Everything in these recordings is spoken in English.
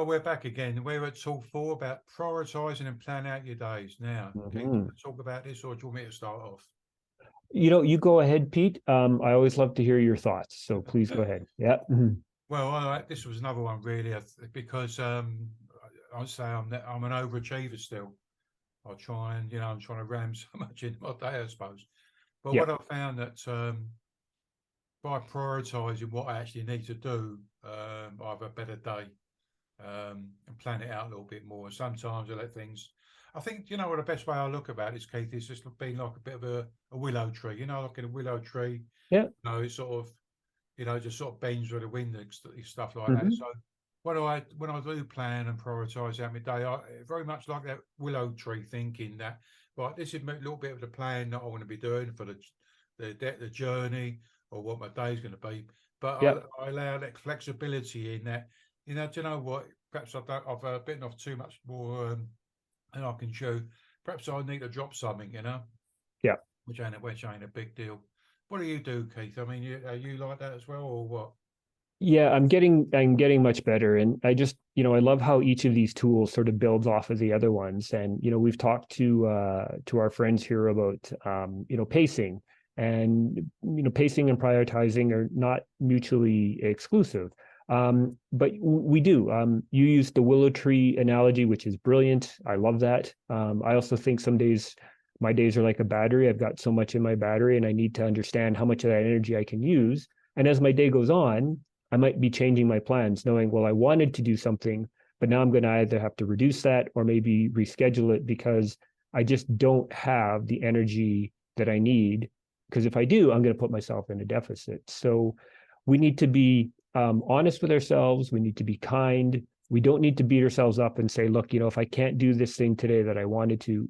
Well, we're back again. We're at talk 4 about prioritising and plan out your days. Now, Keith, do you want to talk about this, or do you want me to start off? You go ahead, Pete. I always love to hear your thoughts, so please go ahead. Yeah. Well, this was another one really, because I'd say I'm an overachiever still. I try and I'm trying to ram so much into my day, I suppose. But Yeah. what I found that by prioritising what I actually need to do, I have a better day. And plan it out a little bit more. Sometimes I let things. I think what the best way I look about it is, Keith, is just being like a bit of a willow tree. Like in a willow tree. Yeah. It's sort of just sort of bends with the wind and stuff like that. Mhm. So when I do plan and prioritise out my day, I very much like that willow tree thinking that right, this is a little bit of the plan that I want to be doing for the journey or what my day is going to be. But Yeah. I allow that flexibility in that. Do you know what? Perhaps I've bitten off too much more than I can chew. Perhaps I need to drop something, Yeah. which ain't a big deal. What do you do, Keith? I mean, are you like that as well, or what? Yeah, I'm getting much better. And I just, I love how each of these tools sort of builds off of the other ones. And, we've talked to our friends here about pacing. And, pacing and prioritizing are not mutually exclusive. But we do. You used the willow tree analogy, which is brilliant. I love that. I also think some days my days are like a battery. I've got so much in my battery and I need to understand how much of that energy I can use. And as my day goes on, I might be changing my plans, knowing, well, I wanted to do something, but now I'm going to either have to reduce that or maybe reschedule it because I just don't have the energy that I need. Because if I do, I'm going to put myself in a deficit. So we need to be honest with ourselves. We need to be kind. We don't need to beat ourselves up and say, look, if I can't do this thing today that I wanted to,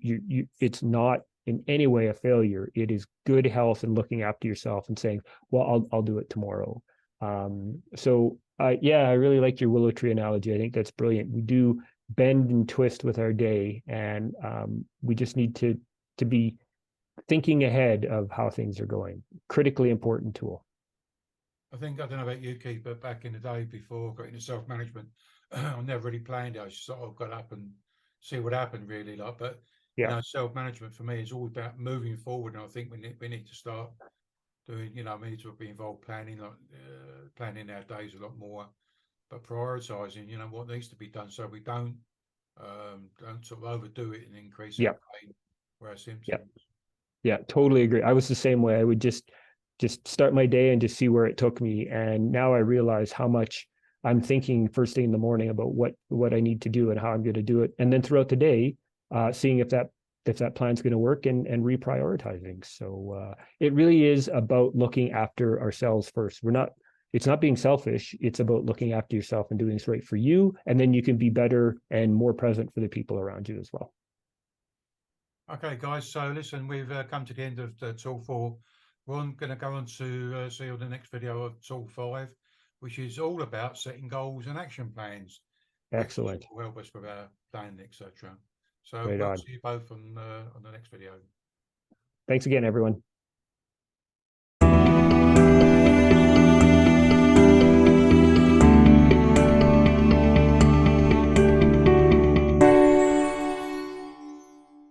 it's not in any way a failure. It is good health and looking after yourself and saying, well, I'll do it tomorrow. Yeah, I really like your willow tree analogy. I think that's brilliant. We do bend and twist with our day, and we just need to be thinking ahead of how things are going. Critically important tool. I don't know about you, Keith, but back in the day before I got into self-management, I never really planned it. I just sort of got up and see what happened, really. But Yeah. self-management for me is all about moving forward, and I think we need to start doing. We need to be involved planning, like planning our days a lot more, but prioritising. What needs to be done, so we don't sort of overdo it and increase Yeah. our pain or our Yeah. symptoms. Yeah, totally agree. I was the same way. I would just start my day and just see where it took me. And now I realize how much I'm thinking first thing in the morning about what I need to do and how I'm going to do it. And then throughout the day, seeing if that plan's going to work and reprioritizing. So it really is about looking after ourselves first. It's not being selfish. It's about looking after yourself and doing what's right for you. And then you can be better and more present for the people around you as well. Okay, guys. So listen, we've come to the end of the tool 4. We're going to go on to see you on the next video of tool 5, which is all about setting goals and action plans, which Excellent. will help us with our planning, etc. So Right we'll on. see you both on the next video. Thanks again, everyone.